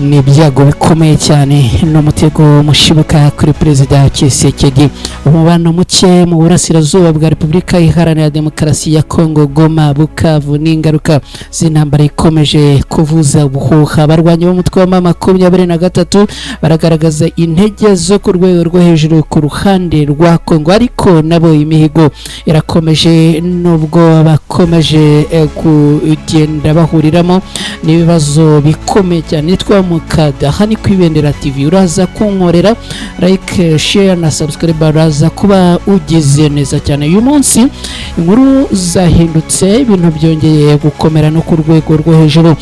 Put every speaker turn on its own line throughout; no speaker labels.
ni ibyago bikomeye cyane n'umutego mushibuka kuri Perezida Tshisekedi. Umubano muke mu burasirazuba bwa Repubulika Iharanira Demokarasi ya Kongo, Goma, Bukavu n'ingaruka z'intambara ikomeje kuvuza ubuhuha. Abarwanyi b'umutwe wa M23 baragaragaza intege zo ku rwego rwo hejuru ku ruhande rwa Kongo, ariko nabo imihigo irakomeje nubwo bakomeje kugenda bahuriramo n'ibibazo bikomeye cyane. Nitwa Mukada, aha ni Kwibendera TV. Uraza kunkorera like, share na subscribe, uraza kuba ugize neza cyane. Uyu munsi inkuru zahindutse, ibintu byongeye gukomera no ku rwego rwo hejuru.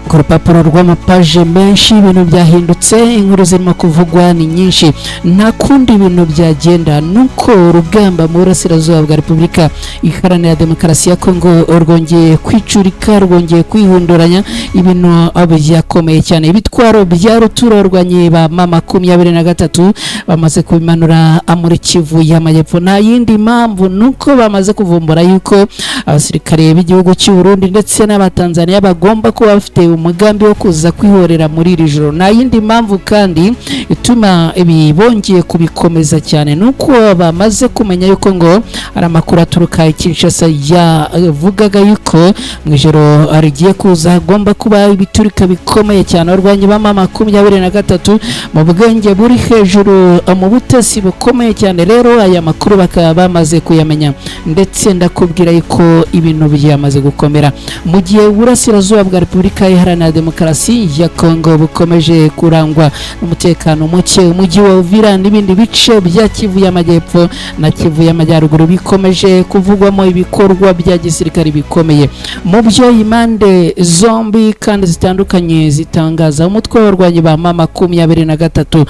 Ku rupapuro rw'amapaje menshi ibintu byahindutse, inkuru zirimo kuvugwa ni nyinshi. Nta kundi ibintu byagenda nuko urugamba mu burasirazuba bwa Repubulika Iharanira Demokarasi ya Kongo rwongeye kwicurika, rwongeye kwihunduranya. Ibintu byakomeye cyane. Ibitwaro bya ruturarwanye ba M23 bamaze kubimanura muri Kivu y'Amajyepfo. Nta yindi mpamvu nuko bamaze kuvumbura yuko abasirikare b'igihugu cy'u Burundi ndetse n'abatanzania bagomba kuba bafite umugambi wo kuza kwihorera muri iri joro. Nta yindi mpamvu kandi ituma ibi bongeye kubikomeza cyane nuko bamaze kumenya yuko ngo ari amakuru aturuka Kinshasa yavugaga yuko mu ijoro arigiye kuza hagomba kuba ibiturika bikomeye cyane. Abarwanyi ba M23 mu bwenge buri hejuru, mu butasi bukomeye cyane. Rero aya makuru bakaba bamaze kuyamenya, ndetse ndakubwira yuko ibintu byamaze gukomera mu gihe burasirazuba bwa Repubulika Iharanira Demokarasi ya Kongo bukomeje kurangwa n'umutekano muke. Umujyi wa Uvira n'ibindi bice bya Kivu y'Amajyepfo na Kivu y'Amajyaruguru bikomeje kuvugwamo ibikorwa bya gisirikare bikomeye. Mu byo impande zombi kandi zitandukanye zitangaza, umutwe w'abarwanyi ba M23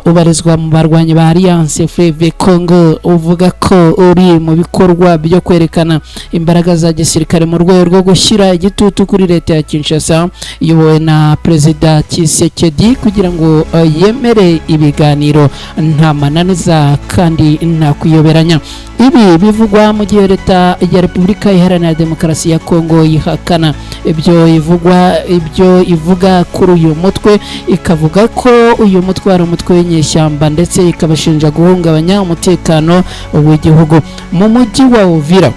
ubarizwa mu barwanyi ba Alliance Fleuve Congo uvuga ko uri mu bikorwa byo kwerekana imbaraga za gisirikare mu rwego rwo gushyira igitutu kuri leta ya Kinshasa iyobowe na Perezida Tshisekedi kugira ngo yemere ibiganiro nta mananiza kandi nta kuyoberanya. Ibi bivugwa mu gihe leta ya Repubulika Iharanira Demokarasi ya Kongo yihakana ibyo ivuga kuri uyu mutwe, ikavuga ko uyu mutwe ari umutwe w'inyeshyamba ndetse ikabashinja guhungabanya umutekano w'igihugu. Mu mujyi wa Uvira,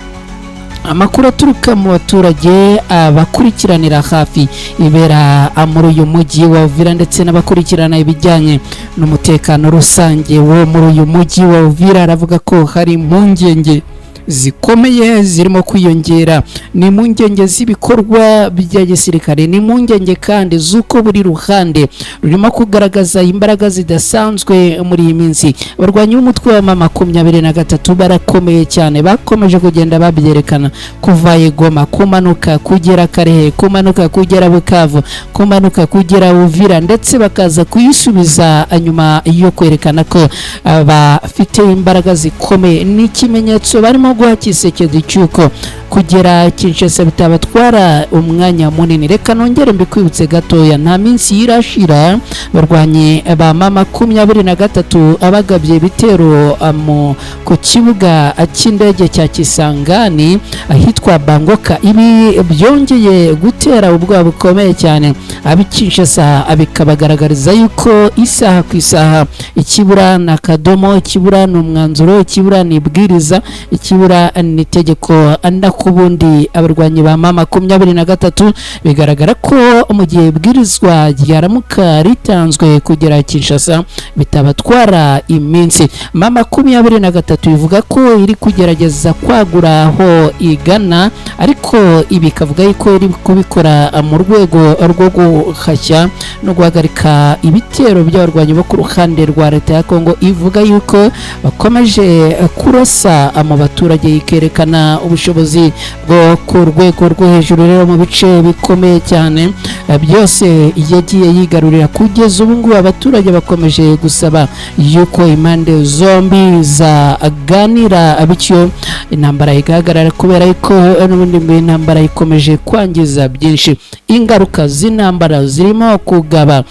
amakuru aturuka mu baturage abakurikiranira hafi ibera muri uyu mujyi wa Uvira ndetse n'abakurikirana ibijyanye n'umutekano rusange wo muri uyu mujyi wa Uvira aravuga ko hari impungenge zikomeye zirimo kwiyongera. Ni impungenge z'ibikorwa bya gisirikare, ni impungenge kandi z'uko buri ruhande rurimo kugaragaza imbaraga zidasanzwe muri iyi minsi. Abarwanyi b'umutwe wa M23 barakomeye cyane, bakomeje kugenda babyerekana kuva Goma kumanuka kugera Karehe, kumanuka kugera Bukavu, kumanuka kugera Uvira, ndetse bakaza kuyisubiza nyuma yo kwerekana ko bafite imbaraga zikomeye. Ni ikimenyetso barimo guha Tshisekedi cyuko kugera Kinshasa bitabatwara umwanya munini. Reka nongere mbikwibutse gatoya, nta minsi yirashira barwanye ba M23 abagabye ibitero ku kibuga cy'indege cya Kisangani ahitwa Bangoka. Ibi byongeye gutera ubwoba bukomeye cyane Kinshasa, bikabagaragariza yuko isaha ku isaha ikibura na kadomo, ikibura n'umwanzuro, ikibura n'ibwiriza, ikibura n'itegeko. Kubundi abarwanyi ba M23 bigaragara ko mu gihe ibwirizwa ryaramuka ritanzwe kugera Kinshasa bitabatwara iminsi. M23 ivuga ko iri kugerageza kwagura aho igana, ariko ibi kavuga yuko iri kubikora mu rwego rwo guhashya no guhagarika ibitero by'abarwanyi bo ku ruhande rwa leta ya Kongo. Ivuga yuko bakomeje kurasa mu baturage, ikerekana ubushobozi bwo ku rwego rwo hejuru. Rero mu bice bikomeye cyane byose yagiye yigarurira. Kugeza ubu ngubu abaturage bakomeje gusaba yuko impande zombi zaganira, bityo intambara igahagarara, kubera yuko n'ubundi intambara ikomeje kwangiza byinshi. Ingaruka z'intambara zirimo kugaba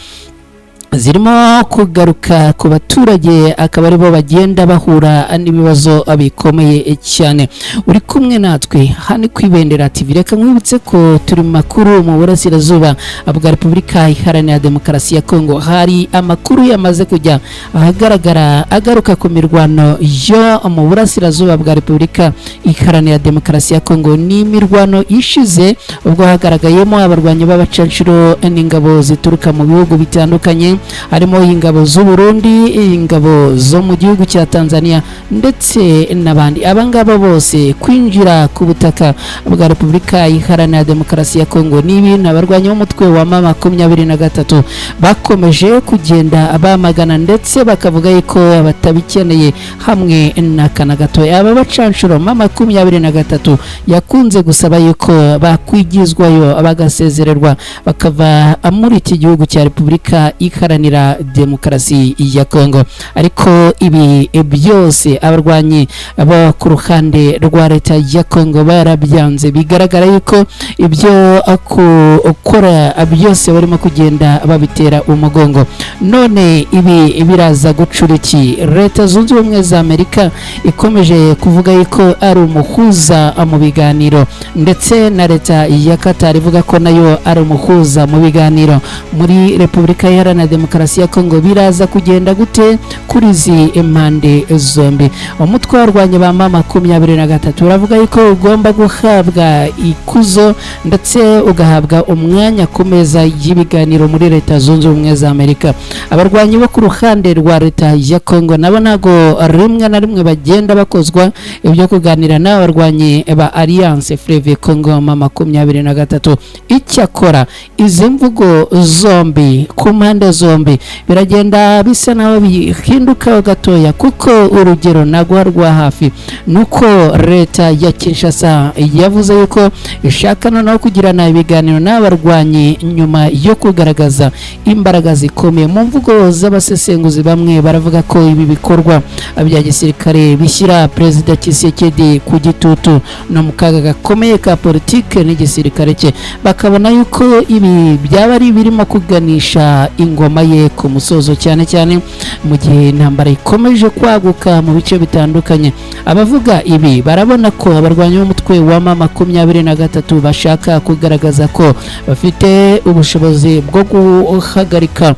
zirimo kugaruka ku baturage akaba aribo bagenda bahura n'ibibazo bikomeye cyane. Uri kumwe natwe hano kwibendera TV, reka nkwibutse ko turi mu makuru mu burasirazuba bwa Repubulika Iharanira Demokarasi ya Kongo. Hari amakuru yamaze kujya ahagaragara agaruka ku mirwano yo mu burasirazuba bwa Repubulika Iharanira Demokarasi ya Kongo. Ni imirwano ishize ubwo hagaragayemo abarwanyi b'abacanshuro n'ingabo zituruka mu bihugu bitandukanye, harimo ingabo z'u Burundi, ingabo zo mu gihugu cya Tanzania ndetse n'abandi. Abangaba bose kwinjira ku butaka bwa Repubulika Iharanira Demokarasi ya Kongo ni ibintu abarwanyi b'umutwe wa M23 bakomeje kugenda bamagana ndetse bakavuga yuko batabikeneye hamwe na kana gato. Aba bacanshuro M23 yakunze gusaba yuko bakwigizwayo bagasezererwa bakava muri iki gihugu cya Repubulika Iharanira Demokarasi ya Kongo, ariko ibi byose abarwanyi bo ku ruhande rwa leta ya Kongo barabyanze. Bigaragara yuko ibyo akora byose barimo kugenda babitera umugongo. None ibi biraza gucuriki. Leta Zunze Ubumwe za Amerika ikomeje kuvuga yuko ari umuhuza mu biganiro, ndetse na leta ya Qatar ivuga ko nayo ari umuhuza mu biganiro muri Repubulika Iharanira Demokarasi ya Kongo. Biraza kugenda gute kuri izi impande zombi? Umutwe warwanye ba M23 uravuga yuko ugomba guhabwa ikuzo ndetse ugahabwa umwanya ku meza y'ibiganiro muri Leta Zunze Ubumwe za Amerika. Abarwanyi bo ku ruhande rwa leta ya Kongo nabo nago rimwe na rimwe bagenda bakozwa ibyo kuganira n'abarwanyi ba Alliance Fleuve Congo M23. Icyakora izi mvugo zombi ku mpande zombi biragenda bisa naho bihinduka gatoya, kuko urugero nagwa rwa hafi nuko leta ya Kinshasa yavuze yuko ishaka no kugirana ibiganiro n'abarwanyi nyuma yo kugaragaza imbaraga zikomeye. Mu mvugo z'abasesenguzi bamwe baravuga ko ibi bikorwa bya gisirikare bishyira Perezida Tshisekedi ku gitutu no mu kaga gakomeye ka politike n'igisirikare cye. Bakabona yuko ibi byaba ari birimo kuganisha ingoma ye ku musozo, cyane cyane mu gihe intambara ikomeje kwaguka mu bice bitandukanye. Abavuga ibi barabona ko abarwanyi b'umutwe wa M23 bashaka kugaragaza ko bafite ubushobozi bwo guhagarika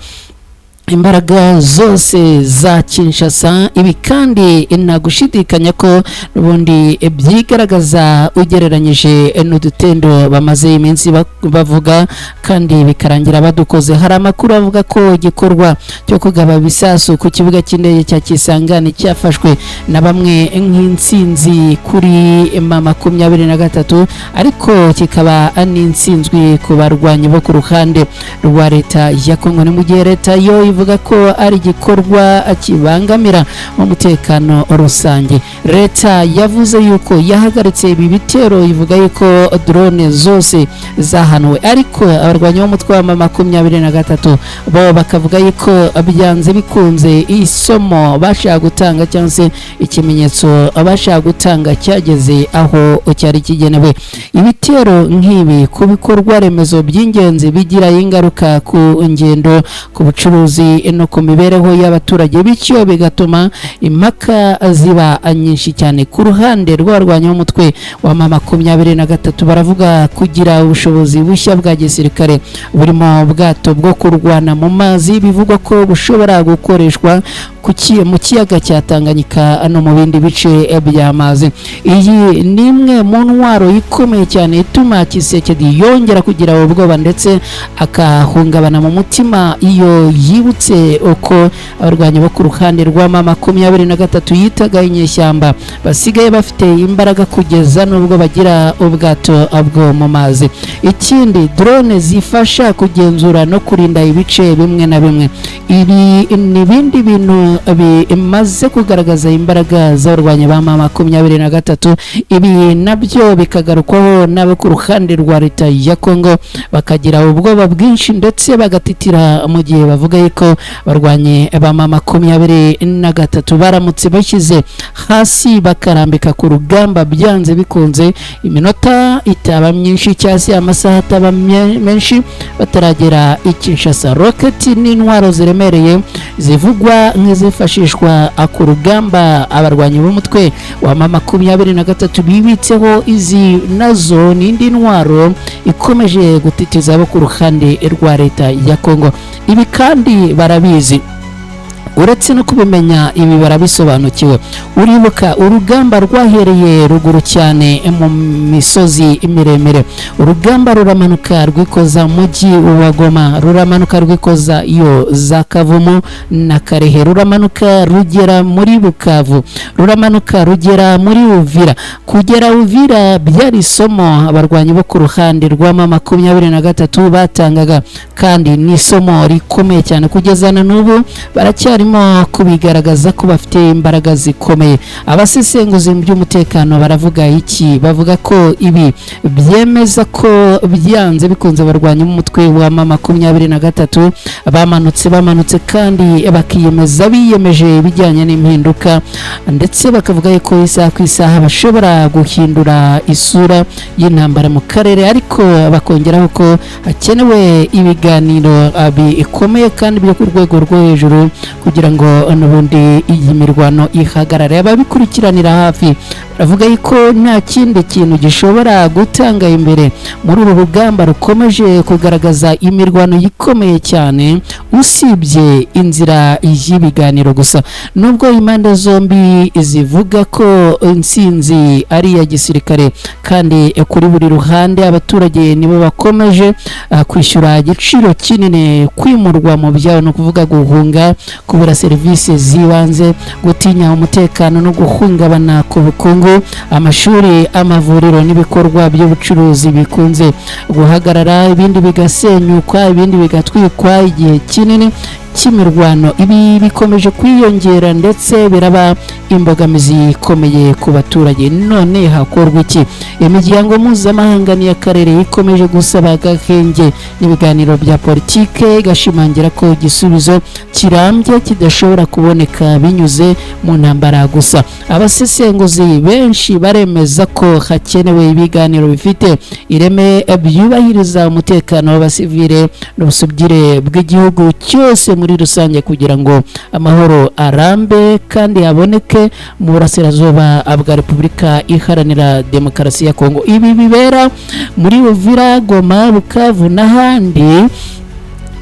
imbaraga zose za Kinshasa. Ibi kandi nagushidikanya ko ubundi byigaragaza ugereranyije n'udutendo bamaze iminsi bavuga kandi bikarangira badukoze. Hari amakuru avuga ko igikorwa cyo kugaba bisasu ku kibuga cy'indege cya Kisangani cyafashwe na bamwe nk'insinzi kuri M23, ariko kikaba n'insinzwi ku barwanyi bo ku ruhande rwa leta ya Kongo. Ni mu gihe leta yo ivuga ko ari igikorwa kibangamira umutekano rusange. Leta yavuze yuko yahagaritse ibi bitero, ivuga yuko drone zose zahanuwe, ariko abarwanyi b'umutwe wa M23 bo bakavuga yuko byanze bikunze isomo bashaka gutanga cyangwa se ikimenyetso bashaka gutanga cyageze aho cyari kigenewe. Ibitero nk'ibi ku bikorwa remezo by'ingenzi bigira ingaruka ku ngendo, ku bucuruzi no ku mibereho y'abaturage, bityo bigatuma impaka ziba nyinshi cyane. Ku ruhande rw'abarwanyi b'umutwe wa M23 baravuga kugira ubushobozi bushya bwa gisirikare burimo bwato bwo kurwana mu mazi, bivugwa ko bushobora gukoreshwa mu kiyaga cya Tanganyika no mu bindi bice by'amazi. Iyi ni imwe mu ntwaro ikomeye cyane ituma Tshisekedi yongera kugira ubwoba ndetse akahungabana mu mutima iyo yibutse uko abarwanyi bo ku ruhande rwa M23 yitaga inyeshyamba basigaye bafite imbaraga kugeza n'ubwo bagira ubwato bwo mu mazi. Ikindi, drone zifasha kugenzura no kurinda ibice bimwe na bimwe. Ibi ni bindi bintu bimaze kugaragaza imbaraga z'abarwanyi ba M23. Ibi nabyo bikagarukwaho n'abo ku ruhande rwa leta ya Kongo, bakagira ubwoba bwinshi ndetse bagatitira mu gihe bavuga yuko ko barwanye ba M23 baramutse bashyize hasi bakarambika ku rugamba byanze bikunze iminota itaba myinshi cyase amasaha ataba menshi bataragera i Kinshasa. Rocket n'intwaro ziremereye zivugwa nk'izifashishwa ku rugamba abarwanyi b'umutwe wa M23 bibitseho. Izi nazo n'indi ntwaro ikomeje gutitiza abo ku ruhande rwa leta ya Kongo. Ibi kandi barabizi, uretse no kubimenya ibi barabisobanukiwe. Uribuka urugamba rwahereye ruguru cyane mu misozi miremire, urugamba ruramanuka rwikoza mujyi wa Goma, ruramanuka rwikoza iyo za Kavumu na Karehe, ruramanuka rugera muri Bukavu, ruramanuka rugera muri Uvira. Kugera Uvira byari isomo abarwanyi bo ku ruhande rwa M23 batangaga, kandi ni isomo rikomeye cyane. Kugeza na n'ubu baracyarimo kubigaragaza ko bafite imbaraga zikomeye. Abasesenguzi mu by'umutekano baravuga iki? Bavuga ko ibi byemeza ko byanze bikunze barwanya umutwe wa M23 bamanutse kandi biyemeje bijyanye n'impinduka, ndetse bakavuga ko isaha ku isaha bashobora guhindura isura y'intambara mu karere, ariko bakongeraho ko hakenewe ibiganiro bikomeye kandi byo ku rwego rwo hejuru kugira ngo n'ubundi iyi mirwano ihagarare. Ababikurikiranira hafi baravuga ko nta kindi kintu gishobora gutanga imbere muri uru rugamba rukomeje kugaragaza imirwano ikomeye cyane usibye inzira y'ibiganiro gusa. Nubwo impande zombi zivuga ko intsinzi ari iya gisirikare, kandi kuri buri ruhande abaturage nibo bakomeje kwishyura igiciro kinini kwimurwa mu byabo, no kuvuga guhunga, kubura serivisi zibanze, gutinya umutekano no guhungabana ku bukungu. Amashuri, amavuriro n'ibikorwa by'ubucuruzi bikunze guhagarara, ibindi bigasenyuka, ibindi bigatwikwa igihe kinini cy'imirwano. Ibi bikomeje kwiyongera ndetse biraba imbogamizi ikomeye ku baturage. None hakorwa iki? Imiryango mpuzamahanga n'iy'akarere ikomeje gusaba agahenge n'ibiganiro bya politike, gashimangira ko igisubizo kirambye kidashobora kuboneka binyuze mu ntambara gusa. Abasesenguzi benshi baremeza ko hakenewe ibiganiro bifite ireme byubahiriza umutekano w'abasivile n'ubusugire bw'igihugu cyose muri rusange, kugira ngo amahoro arambe kandi aboneke mu burasirazuba bwa Repubulika Iharanira Demokarasi ya Kongo. Ibi bibera muri Uvira, Goma, Bukavu n'ahandi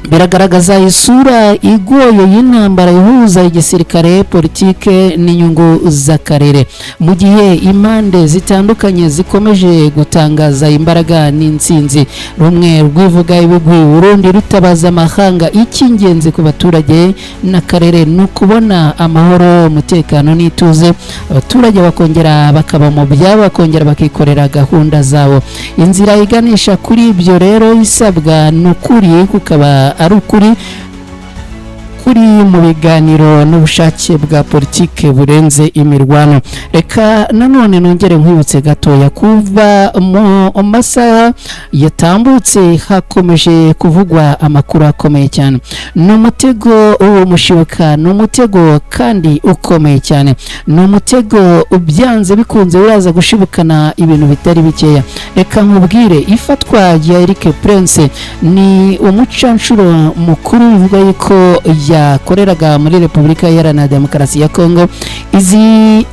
biragaragaza isura igoye y'intambara ihuza igisirikare, politike n'inyungu z'akarere. Mu gihe impande zitandukanye zikomeje gutangaza imbaraga n'intsinzi, rumwe rwivuga ibigwi, urundi rutabaza amahanga, icy'ingenzi ku baturage n'akarere ni ukubona amahoro, umutekano n'ituze. Abaturage bakongera bakaba mu byabo, bakongera bakikorera gahunda zabo. Inzira iganisha kuri ibyo rero isabwa n'ukuri, kukaba ari ukuri mu biganiro n'ubushake bwa politike burenze imirwano. Reka nanone nongere nkwibutse gatoya, kuva mu masaha yatambutse hakomeje kuvugwa amakuru akomeye cyane. Ni umutego w'umushibuka, ni umutego kandi ukomeye cyane, ni umutego byanze bikunze uraza gushibukana ibintu bitari bikeya. Reka nkubwire, ifatwa rya Eric Prince ni umucanshuro mukuru bivuga yuko yakoreraga muri Repubulika Iharanira Demokarasi ya Kongo.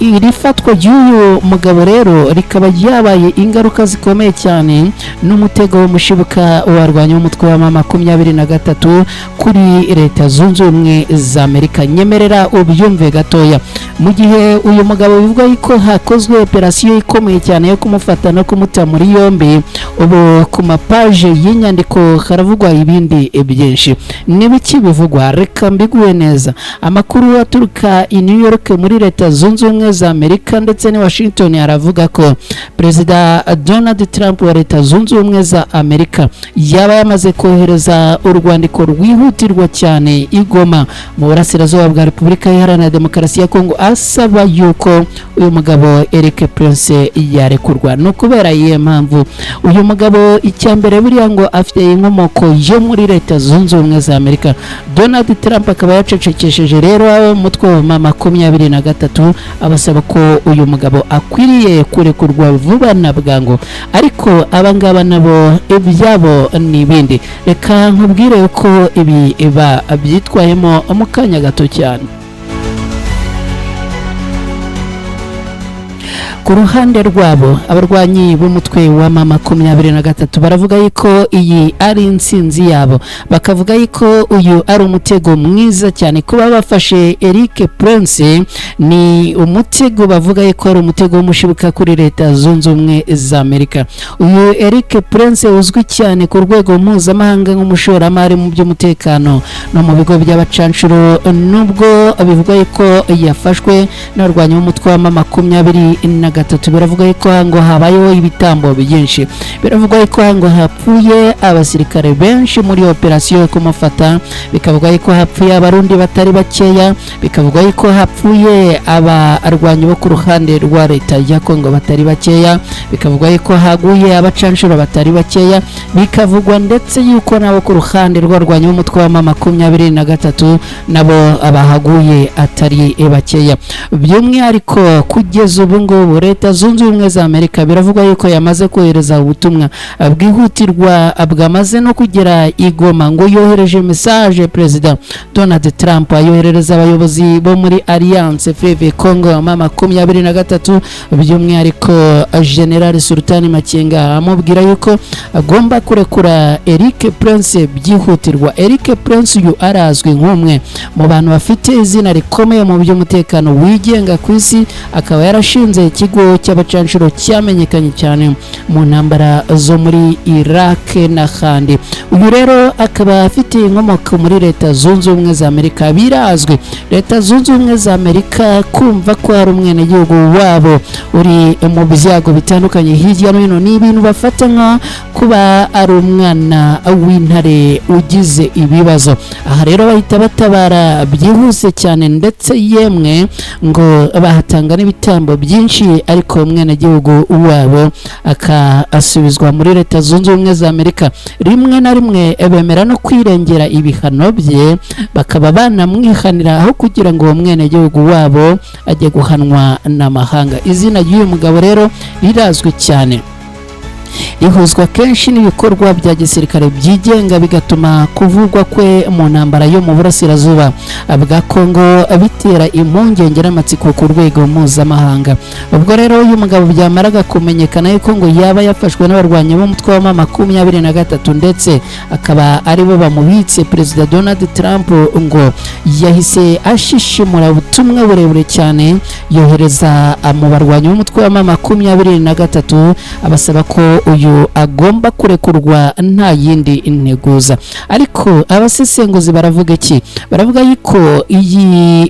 Iri fatwa ry'uyu mugabo rero rikaba ryabaye ingaruka zikomeye cyane n'umutego w'umushibuka warwanya umutwe wa M23 kuri Leta Zunze Ubumwe za Amerika. Nyemerera ubyumve gatoya. Mu gihe uyu mugabo bivuga yuko hakozwe operasiyo ikomeye cyane yo kumufata no kumuta muri yombi, ubu ku mapaje y'inyandiko haravugwa ibindi byinshi. N'ibiki bivugwa? Reka mbiguye neza. Amakuru aturuka i New York muri Leta Zunze Ubumwe za Amerika ndetse ni Washington aravuga ko Perezida Donald Trump wa Leta Zunze Ubumwe za Amerika yaba yamaze kohereza urwandiko rwihutirwa cyane i Goma mu burasirazuba bwa Repubulika Iharanira Demokarasi ya Kongo, asaba yuko uyu mugabo Eric Prince yarekurwa. No kubera iyi mpamvu uyu mugabo icyambere buriya ngo afite inkomoko yo muri Leta Zunze Ubumwe za Amerika. Donald Trump Trump akaba yacecekesheje rero umutwe wa M23 abasaba ko uyu mugabo akwiriye kurekurwa vuba na bwangu, ariko abangaba nabo ibyabo n'ibindi. Reka nkubwire ko ibi byitwayemo mu kanya gato cyane. Ku ruhande rwabo abarwanyi b'umutwe wa M23 baravuga yuko iyi ari insinzi yabo, bakavuga yuko uyu ari umutego mwiza cyane kuba bafashe Eric Prince. Ni umutego bavuga yuko ari umutego w'umushibuka kuri Leta Zunze Ubumwe za Amerika. Uyu Eric Prince uzwi cyane ku rwego mpuzamahanga nk'umushoramari mu by'umutekano no mu bigo by'abacanshuro, nubwo bivuga yuko yafashwe n'abarwanyi b'umutwe wa M23. Biravuga yuko ngo habayeho ibitambo byinshi, biravuga yuko ngo hapfuye abasirikare benshi muri operasiyo yo kumufata, bikavuga yuko hapfuye abarundi batari bakeya, bikavuga yuko hapfuye abarwanyi bo ku ruhande rwa Leta ya Kongo batari bakeya, bikavuga yuko haguye abacanshuro batari bakeya, bikavugwa ndetse yuko nabo ku ruhande rw'abarwanyi b'umutwe wa M23 nabo abahaguye atari bakeya. By'umwihariko kugeza ubu ngubu Leta Zunze Ubumwe za Amerika biravugwa yuko yamaze kohereza ubutumwa bwihutirwa bwamaze no kugera i Goma, ngo yohereje message President Donald Trump ayoherereza abayobozi bo muri Alliance Fleuve Congo M23, by'umwihariko General Sultani Makenga amubwira yuko agomba kurekura Eric Prince byihutirwa. Eric Prince uyu arazwi nk'umwe mu bantu bafite izina rikomeye mu by'umutekano wigenga ku isi, akaba yarashinze ikigo cy'abacanshuro cyamenyekanye cyane mu ntambara zo muri Iraq n'ahandi. Uyu rero akaba afite inkomoko muri Leta Zunze Ubumwe za Amerika. Birazwi Leta Zunze Ubumwe za Amerika kumva ko hari umwenegihugu wabo uri mu byago bitandukanye hirya no hino, ni ibintu bafata nka kuba ari umwana w'intare ugize ibibazo. Aha rero bahita batabara byihuse cyane, ndetse yemwe ngo bahatanga n'ibitambo byinshi, ariko umwenegihugu wabo akasubizwa muri Leta Zunze Ubumwe za Amerika. Rimwe na rimwe bemera no kwirengera ibihano bye, bakaba banamwihanira aho kugira ngo uwo mwenegihugu wabo ajye guhanwa n'amahanga. Izina ry'uyu mugabo rero rirazwi cyane, rihuzwa kenshi n'ibikorwa bya gisirikare byigenga, bigatuma kuvugwa kwe mu ntambara yo mu burasirazuba bwa Kongo bitera impungenge n'amatsiko ku rwego mpuzamahanga. Ubwo rero uyu mugabo byamaraga kumenyekana yuko ngo yaba yafashwe n'abarwanyi b'umutwe wa M23 ndetse akaba aribo bamubitse, Perezida Donald Trump ngo yahise ashishimura ubutumwa burebure cyane yohereza mu barwanyi b'umutwe wa M23 abasaba ko uyu agomba kurekurwa nta yindi integuza. Ariko abasesenguzi baravuga iki? Baravuga yuko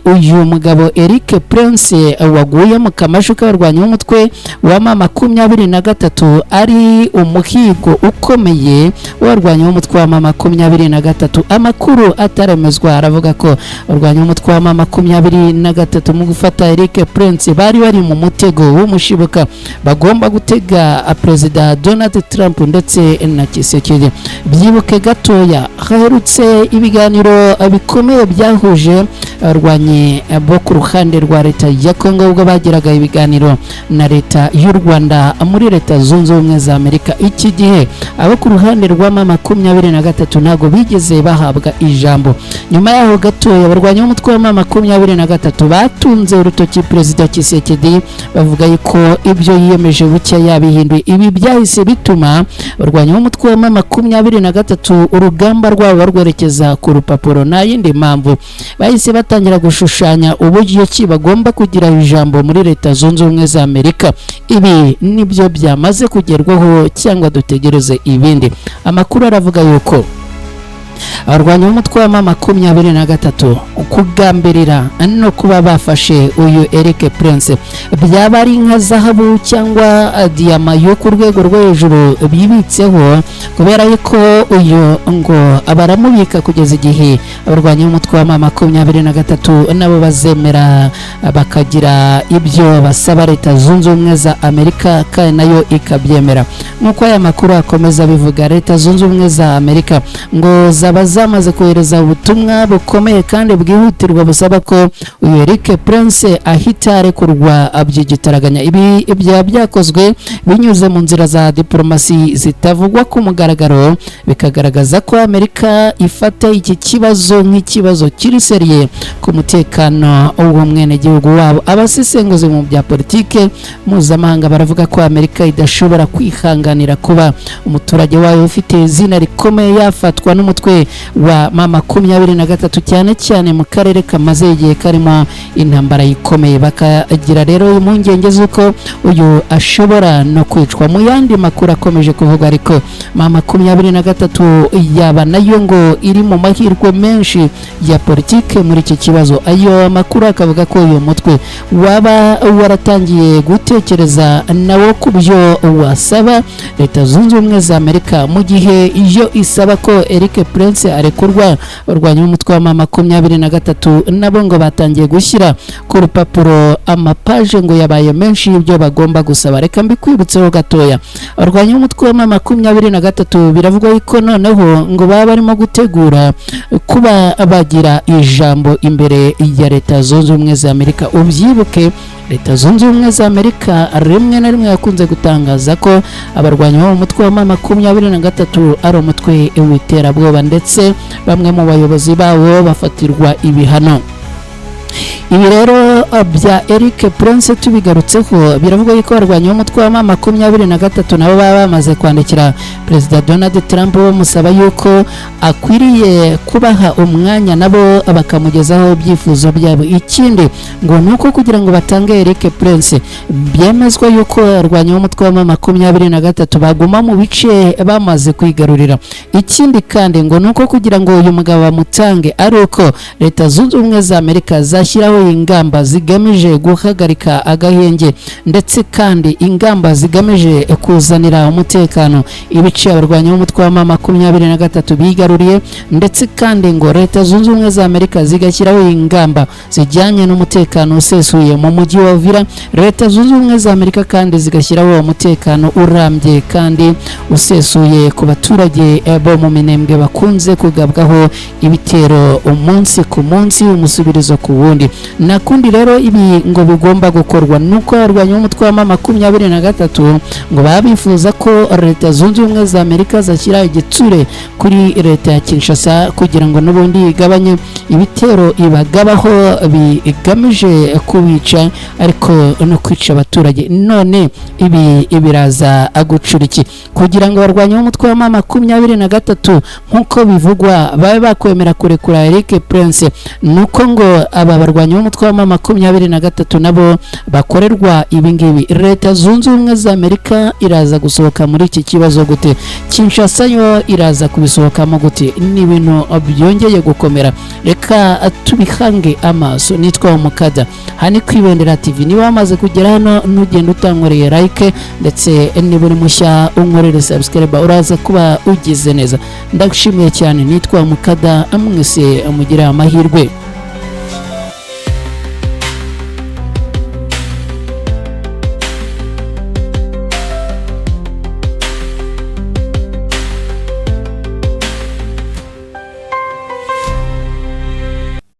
uyu mugabo Eric Prince waguye mu kamashu k'abarwanyi b'umutwe wa M23 ari umuhigo ukomeye w'abarwanyi b'umutwe wa M23. Amakuru ataremezwa aravuga ko abarwanyi b'umutwe wa M23 mu gufata Eric Prince bari mu mutego w'umushibuka bagomba gutega Perezida Donald Trump ndetse na Tshisekedi. Byibuke gatoya haherutse ibiganiro bikomeye byahuje abarwanyi bo ku ruhande rwa Leta ya Kongo ubwo bagiraga ibiganiro na Leta y'u Rwanda muri Leta Zunze Ubumwe za Amerika. Iki gihe abo ku ruhande rwa M23 ntago bigeze bahabwa ijambo. Nyuma yaho gatoya abarwanyi b'umutwe wa M23 batunze urutoki Perezida Tshisekedi bavuga yuko ibyo yiyemeje bucya yabihinduye. Ibi byahise bituma abarwanyi b'umutwe wa M23 urugamba rwabo barwerekeza ku rupapuro. Nta yindi mpamvu bahise batangira gushushanya uburyo ki bagomba kugira ijambo muri Leta Zunze Ubumwe za Amerika. Ibi nibyo byamaze kugerwaho cyangwa dutegereze ibindi. Amakuru aravuga yuko abarwanyi b'umutwe wa M23 kugambirira no kuba bafashe uyu Eric Prince byaba ari nka zahabu cyangwa diyama yo ku rwego rwo hejuru bibitseho, kubera yuko uyu ngo abaramubika kugeza igihe abarwanyi b'umutwe wa M23 nabo bazemera bakagira ibyo basaba Leta Zunze Ubumwe za Amerika kandi nayo ikabyemera. Nk'uko aya makuru akomeza bivuga, Leta Zunze Ubumwe za Amerika ngo zaba zamaze kohereza ubutumwa bukomeye kandi bwihutirwa busaba ko uyu Eric Prince ahita arekurwa abyigitaraganya. Ibi byakozwe binyuze mu nzira za diplomasi zitavugwa ku mugaragaro, bikagaragaza ko Amerika ifata iki kibazo nk'ikibazo kiri seriye ku mutekano w'umwene gihugu wabo. Abasesenguzi mu bya politike mpuzamahanga baravuga ko Amerika idashobora kwihanganira kuba umuturage wayo ufite izina rikomeye yafatwa n'umutwe wa M23 cyane cyane mu karere kamaze igihe karimo intambara ikomeye. Bakagira rero impungenge z'uko uyu ashobora no kwicwa. Mu yandi makuru akomeje kuvuga ariko M23 yaba nayo ngo iri mu mahirwe menshi ya politike muri iki kibazo. Ayo makuru akavuga ko uyu mutwe waba waratangiye gutekereza nawo ku byo wasaba Leta Zunze Ubumwe za Amerika mu gihe iyo isaba ko Eric Prince arekurwa. Barwanya umutwe wa M23 nabo ngo batangiye gushyira ku rupapuro amapaje ngo yabaye menshi y'ibyo bagomba gusaba. Reka mbikwibutseho gatoya. Barwanya umutwe wa M23 biravugwa ko noneho ngo baba barimo gutegura kuba bagira ijambo imbere ya Leta Zunze Ubumwe za Amerika. Ubyibuke Leta Zunze Ubumwe za Amerika rimwe na rimwe yakunze gutangaza ko abarwanyi bo mu mutwe wa M23 ari umutwe w'iterabwoba, ndetse bamwe mu bayobozi bawo bafatirwa ibihano. Ibi rero bya Eric Prince tubigarutseho biravuga ko abarwanyi b'umutwe wa M23 nabo baba bamaze kwandikira Perezida Donald Trump bamusaba yuko akwiriye kubaha umwanya nabo bakamugezaho byifuzo byabo. Ikindi ngo nuko kugira ngo batange Eric Prince byemezwa yuko abarwanyi b'umutwe wa M23 baguma mu bice bamaze kwigarurira. Ikindi kandi ngo nuko kugira ngo uyu mugabo bamutange ari uko Leta Zunze Ubumwe za Amerika zashyiraho ingamba zigamije guhagarika agahenge, ndetse kandi ingamba zigamije kuzanira umutekano ibice abarwanyi b'umutwe wa M23 bigaruriye, ndetse kandi ngo Leta Zunze Ubumwe za Amerika zigashyiraho ingamba zijyanye n'umutekano usesuye mu mujyi wa Uvira. Leta Zunze Ubumwe za Amerika kandi zigashyiraho umutekano urambye kandi usesuye ku baturage bo mu Minembwe bakunze kugabwaho ibitero umunsi ku munsi umusubirizo ku wundi. Nakundi rero ibi ngo bigomba gukorwa nuko abarwanyi b'umutwe wa M23 ngo babifuza ko Leta Zunze Ubumwe za Amerika zashyira igitsure kuri Leta ya Kinshasa kugira ngo n'ubundi igabanye ibitero ibagabaho bigamije kubica ariko no kwica abaturage. None ibi biraza agucura iki kugira ngo abarwanyi b'umutwe wa M23 nkuko bivugwa babe bakwemera kurekura Eric Prince? Nuko ngo aba barwanyi b'umutwe wa M23 nabo bakorerwa ibingibi. Leta Zunze Ubumwe za Amerika iraza gusohoka muri iki kibazo gute? Kinshasa yo iraza kubisohokamo gute? Ni ibintu byongeye gukomera. Reka tubihange amaso. Nitwa Umukada, hani kwibendera TV. Niba wamaze kugera hano nugenda utankoreye like ndetse niba uri mushya unkorere subscribe, uraza kuba ugize neza. Ndagushimiye cyane. Nitwa Umukada, mwese mugira amahirwe.